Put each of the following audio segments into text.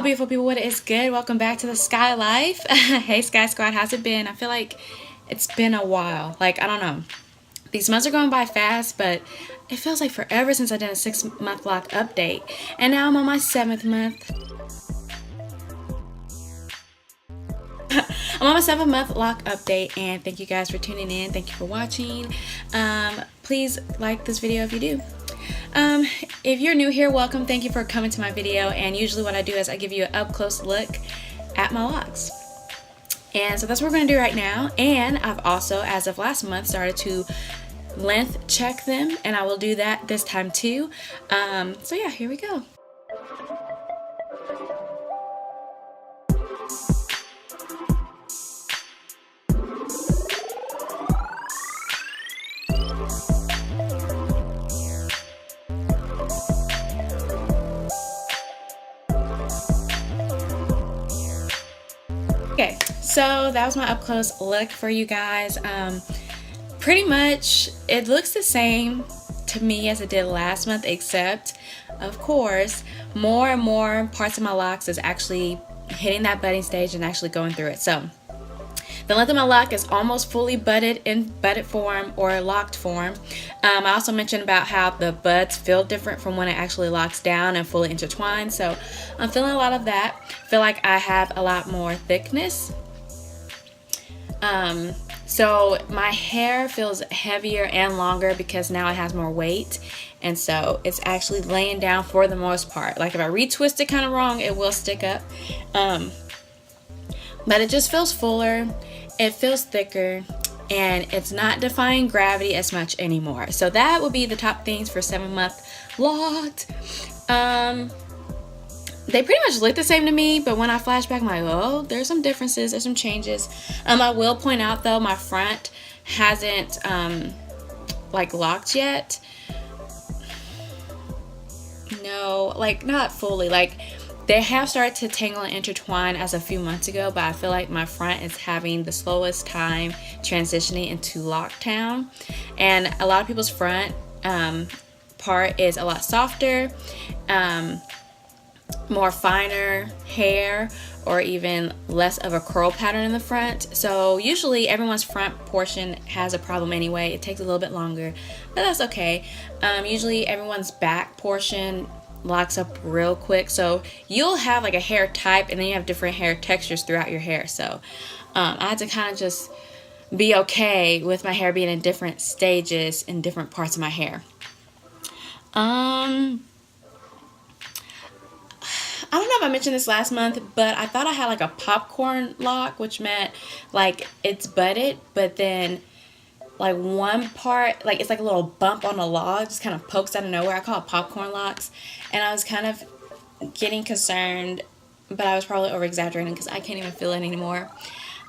beautiful people, what is good? Welcome back to the Skyy Life. Hey Skyy Squad, how's it been? I feel like it's been a while. Like, I don't know. These months are going by fast, but it feels like forever since I did a 6-month lock update. And now I'm on my 7th month. I'm on my 7-month lock update, and thank you guys for tuning in. Thank you for watching. Please like this video if you do. If you're new here, welcome. Thank you for coming to my video. And usually what I do is I give you an up-close look at my locks. And so that's what we're going to do right now. And I've also, as of last month, started to length check them, and I will do that this time too. So yeah, here we go. Okay, so that was my up close look for you guys. Pretty much it looks the same to me as it did last month, except of course more and more parts of my locks is actually hitting that budding stage and actually going through it. So the length of my lock is almost fully budded in budded form or locked form. I also mentioned about how the buds feel different from when it actually locks down and fully intertwined. So I'm feeling a lot of that. I feel like I have a lot more thickness. So my hair feels heavier and longer because now it has more weight. And so it's actually laying down for the most part. Like if I retwist it kind of wrong, it will stick up. But it just feels fuller, it feels thicker, and it's not defying gravity as much anymore. So that would be the top things for 7-month locked. They pretty much look the same to me, but when I flash back, I'm like, oh, there's some differences, there's some changes. I will point out though, my front hasn't like locked yet. No, like not fully. Like they have started to tangle and intertwine as a few months ago, but I feel like my front is having the slowest time transitioning into lockdown. And a lot of people's front part is a lot softer, more finer hair, or even less of a curl pattern in the front. So usually everyone's front portion has a problem anyway. It takes a little bit longer, but that's okay. Usually everyone's back portion locks up real quick. So you'll have like a hair type, and then you have different hair textures throughout your hair. So I had to kind of just be okay with my hair being in different stages in different parts of my hair. I don't know if I mentioned this last month, but I thought I had like a popcorn lock, which meant like it's budded, but then like one part, like it's like a little bump on the log, just kind of pokes out of nowhere. I call it popcorn locks. And I was kind of getting concerned, but I was probably over exaggerating because I can't even feel it anymore.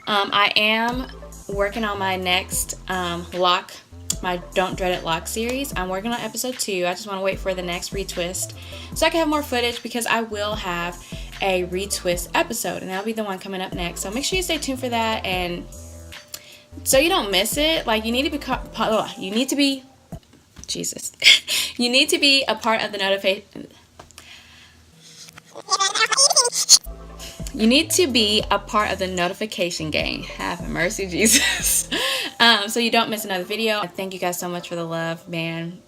I am working on my next lock, my Don't Dread It lock series. I'm working on episode 2. I just want to wait for the next retwist so I can have more footage, because I will have a retwist episode, and that'll be the one coming up next. So make sure you stay tuned for that, and so you don't miss it. Like you need to be you need to be a part of the notification. You need to be a part of the notification gang. Have mercy, Jesus. So you don't miss another video. Thank you guys so much for the love, man.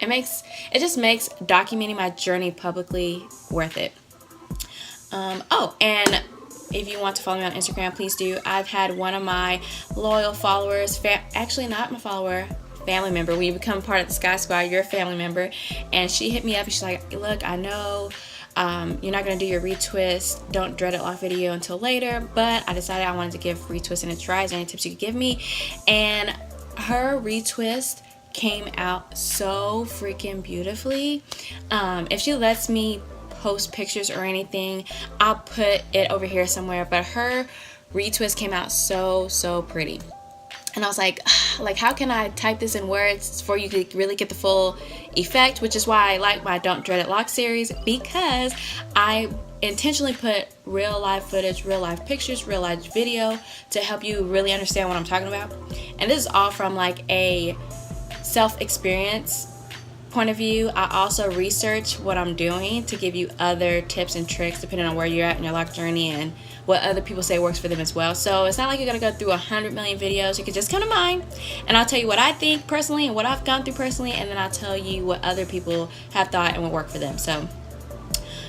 It just makes documenting my journey publicly worth it. Oh, and if you want to follow me on Instagram, please do. I've had one of my loyal followers, actually not my follower, family member. When you become part of the Skyy Squad, you're a family member. And she hit me up and she's like, look, I know you're not going to do your retwist Don't Dread It lock video until later, but I decided I wanted to give retwisting a try. Is there any tips you could give me? And her retwist came out so freaking beautifully. If she lets me post pictures or anything, I'll put it over here somewhere, but her retwist came out so pretty. And I was like, how can I type this in words for you to really get the full effect? Which is why I like my Don't Dread It lock series, because I intentionally put real life footage, real life pictures, real life video to help you really understand what I'm talking about. And this is all from like a self-experience point of view. I also research what I'm doing to give you other tips and tricks depending on where you're at in your lock journey and what other people say works for them as well. So it's not like you're gonna go through 100 million videos. You can just come to mine and I'll tell you what I think personally and what I've gone through personally, and then I'll tell you what other people have thought and what worked for them. So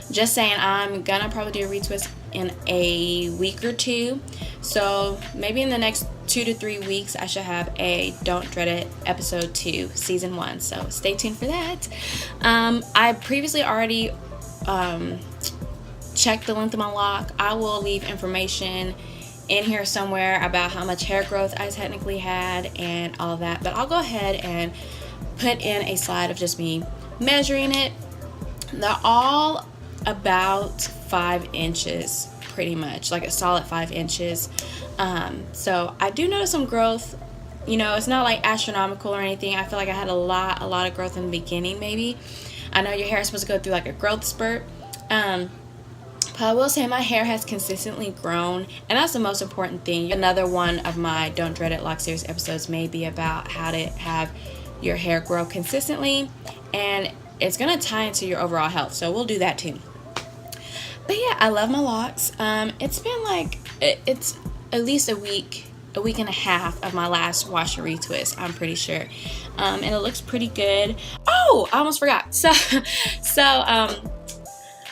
just saying, I'm gonna probably do a retwist in a week or two. So maybe in the next 2 to 3 weeks I should have a Don't Dread It episode 2 season 1, so stay tuned for that. I previously already checked the length of my lock. I will leave information in here somewhere about how much hair growth I technically had and all of that, but I'll go ahead and put in a slide of just me measuring it. They're all about 5 inches pretty much, like a solid 5 inches. So I do notice some growth. You know, it's not like astronomical or anything. I feel like I had a lot of growth in the beginning. Maybe I know your hair is supposed to go through like a growth spurt, but I will say my hair has consistently grown, and that's the most important thing. Another one of my Don't Dread It Lock series episodes may be about how to have your hair grow consistently, and it's gonna tie into your overall health, so we'll do that too. But yeah, I love my locks. It's been like, it's at least a week and a half of my last wash and retwist, I'm pretty sure. And it looks pretty good. Oh, I almost forgot. So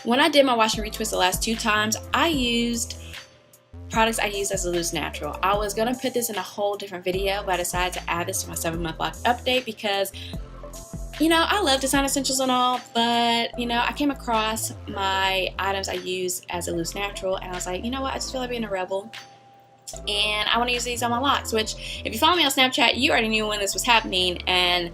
when I did my wash and retwist the last 2 times, I used products I used as a loose natural. I was gonna put this in a whole different video, but I decided to add this to my 7-month lock update because, you know, I love design essentials and all, but, you know, I came across my items I use as a loose natural, and I was like, you know what, I just feel like being a rebel, and I want to use these on my locks, which, if you follow me on Snapchat, you already knew when this was happening, and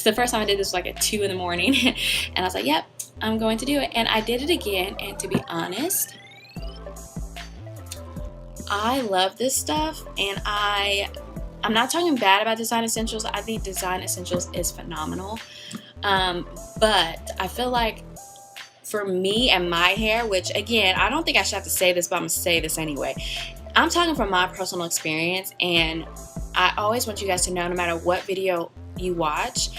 the first time I did this was like at 2 in the morning, and I was like, yep, I'm going to do it, and I did it again, and to be honest, I love this stuff, and I'm not talking bad about design essentials. I think design essentials is phenomenal, but I feel like for me and my hair, which again, I don't think I should have to say this, but I'm gonna say this anyway. I'm talking from my personal experience, and I always want you guys to know, no matter what video you watch,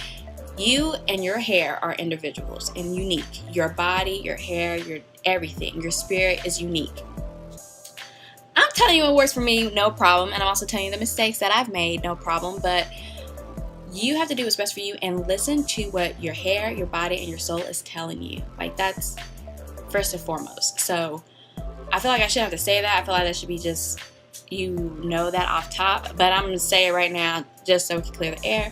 you and your hair are individuals and unique. Your body, your hair, your everything, your spirit is unique. I'm telling you what works for me, no problem, and I'm also telling you the mistakes that I've made, no problem, but you have to do what's best for you and listen to what your hair, your body, and your soul is telling you. Like, that's first and foremost. So I feel like I shouldn't have to say that. I feel like that should be just, you know, that off top, but I'm gonna say it right now just so we can clear the air.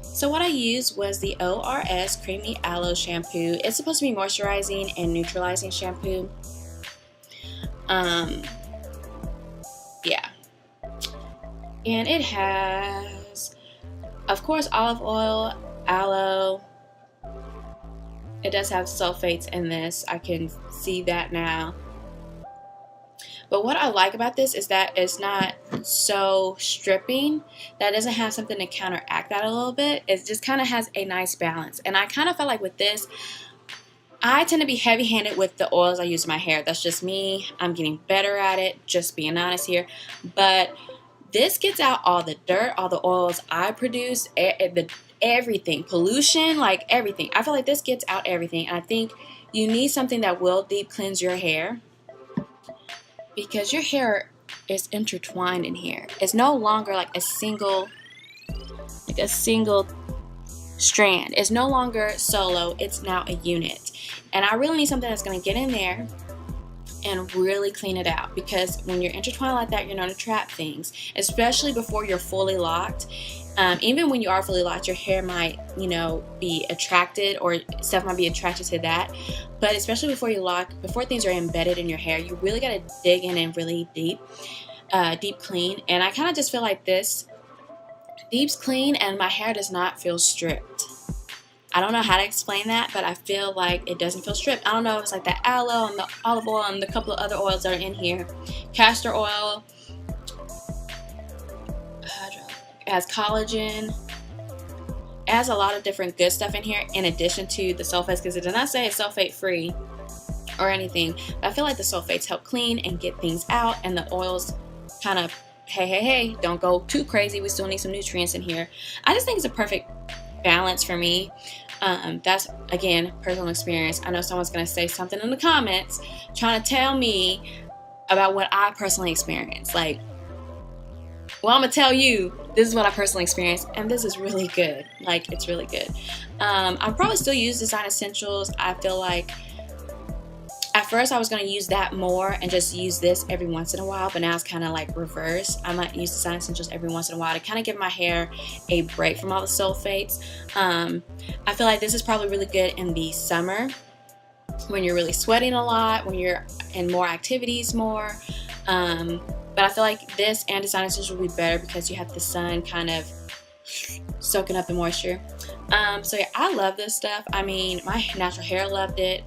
So what I used was the ORS Creamy Aloe Shampoo. It's supposed to be moisturizing and neutralizing shampoo. Yeah, and it has, of course, olive oil, aloe. It does have sulfates in this. I can see that now. But what I like about this is that it's not so stripping. That doesn't have something to counteract that a little bit. It just kind of has a nice balance. And I kind of felt like with this, I tend to be heavy-handed with the oils I use in my hair. That's just me. I'm getting better at it, just being honest here. But this gets out all the dirt, all the oils I produce, everything, pollution, like everything. I feel like this gets out everything. And I think you need something that will deep cleanse your hair, because your hair is intertwined in here. It's no longer like a single strand. It's no longer solo. It's now a unit. And I really need something that's going to get in there and really clean it out, because when you're intertwined like that, you're known to trap things, especially before you're fully locked. Even when you are fully locked, your hair might, you know, be attracted, or stuff might be attracted to that. But especially before you lock, before things are embedded in your hair, you really got to dig in and really deep clean. And I kind of just feel like this deeps clean and my hair does not feel stripped. I don't know how to explain that, but I feel like it doesn't feel stripped. I don't know if it's like the aloe and the olive oil and the couple of other oils that are in here. Castor oil. It has collagen. It has a lot of different good stuff in here in addition to the sulfates, because it does not say it's sulfate free or anything. But I feel like the sulfates help clean and get things out, and the oils kind of, hey, don't go too crazy. We still need some nutrients in here. I just think it's a perfect balance for me. That's, again, personal experience. I know someone's going to say something in the comments trying to tell me about what I personally experienced. Like, well, I'm going to tell you, this is what I personally experienced, and this is really good. Like, it's really good. I'll probably still use Design Essentials. I feel like at first I was going to use that more and just use this every once in a while, but now it's kind of like reverse. I might use Design Essentials every once in a while to kind of give my hair a break from all the sulfates. I feel like this is probably really good in the summer when you're really sweating a lot, when you're in more activities more. But I feel like this and Design Essentials will be better because you have the sun kind of soaking up the moisture. So yeah, I love this stuff. I mean, my natural hair loved it.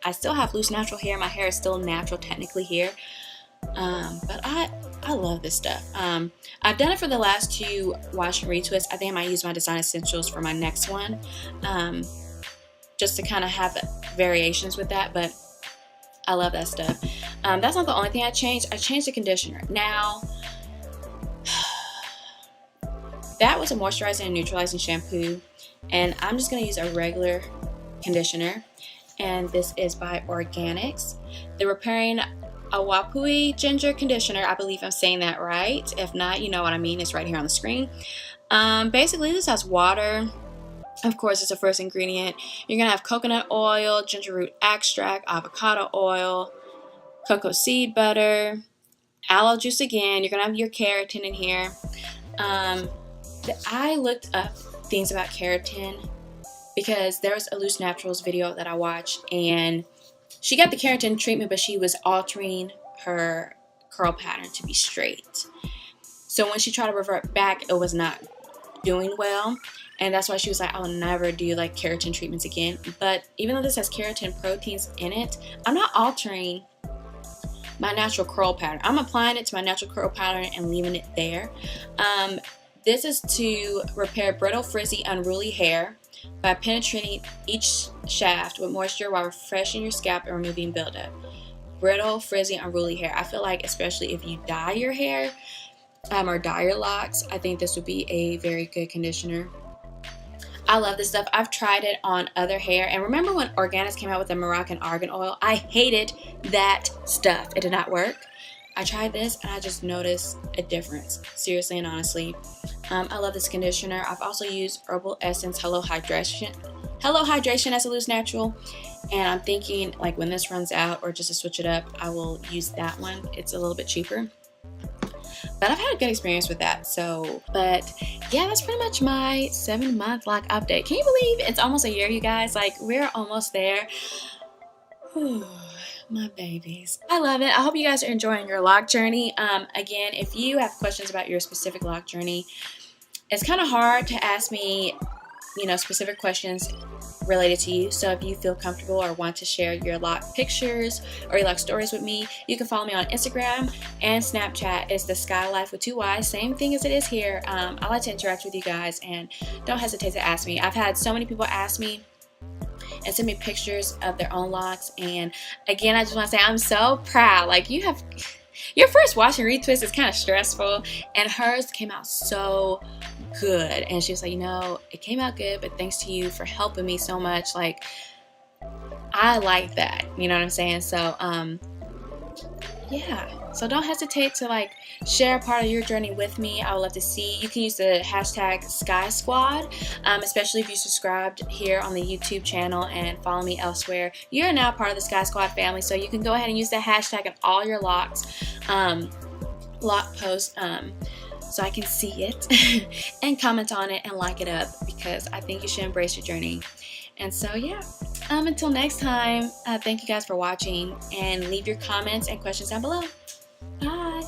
I still have loose natural hair. My hair is still natural technically here. But I love this stuff. I've done it for the last 2 wash and retwists. I think I might use my Design Essentials for my next one. Just to kind of have variations with that, but I love that stuff. That's not the only thing I changed. I changed the conditioner. Now, that was a moisturizing and neutralizing shampoo, and I'm just going to use a regular conditioner. And this is by Organix. The Repairing Awapuhi Ginger Conditioner. I believe I'm saying that right. If not, you know what I mean. It's right here on the screen. Basically, this has water. Of course, it's the first ingredient. You're going to have coconut oil, ginger root extract, avocado oil, cocoa seed butter, aloe juice again. You're going to have your keratin in here. I looked up things about keratin because there was a Loose Naturals video that I watched, and she got the keratin treatment, but she was altering her curl pattern to be straight. So when she tried to revert back, it was not doing well, and that's why she was like, I will never do like keratin treatments again. But even though this has keratin proteins in it, I'm not altering my natural curl pattern. I'm applying it to my natural curl pattern and leaving it there. This is to repair brittle, frizzy, unruly hair by penetrating each shaft with moisture while refreshing your scalp and removing buildup. Brittle, frizzy, unruly hair. I feel like especially if you dye your hair or dye your locks, I think this would be a very good conditioner. I love this stuff. I've tried it on other hair. And remember when Organix came out with the Moroccan argan oil? I hated that stuff. It did not work. I tried this and I just noticed a difference. Seriously and honestly. I love this conditioner. I've also used Herbal Essence Hello Hydration as a loose natural. And I'm thinking like when this runs out or just to switch it up, I will use that one. It's a little bit cheaper. But I've had a good experience with that. But yeah, that's pretty much my 7-month lock update. Can you believe it's almost a year, you guys? Like, we're almost there. Whew, my babies. I love it. I hope you guys are enjoying your lock journey. Again, if you have questions about your specific lock journey, it's kind of hard to ask me, specific questions related to you. So if you feel comfortable or want to share your lock pictures or your lock stories with me, you can follow me on Instagram and Snapchat. It's THESKYYLIFE with 2 Y's, same thing as it is here. I like to interact with you guys, and don't hesitate to ask me. I've had so many people ask me and send me pictures of their own locks, and again, I just want to say I'm so proud. Like, your first wash and retwist is kind of stressful, and hers came out so good. And she was like, it came out good, but thanks to you for helping me so much. Like, I like that, you know what I'm saying? So yeah, so don't hesitate to share a part of your journey with me. I would love to see. You can use the hashtag SKYYSQUAD, especially if you subscribed here on the YouTube channel and follow me elsewhere. You're now part of the Sky Squad family, so you can go ahead and use that hashtag in all your locks, lock posts, so I can see it and comment on it and like it up, because I think you should embrace your journey. And so yeah, until next time, thank you guys for watching, and leave your comments and questions down below. Bye.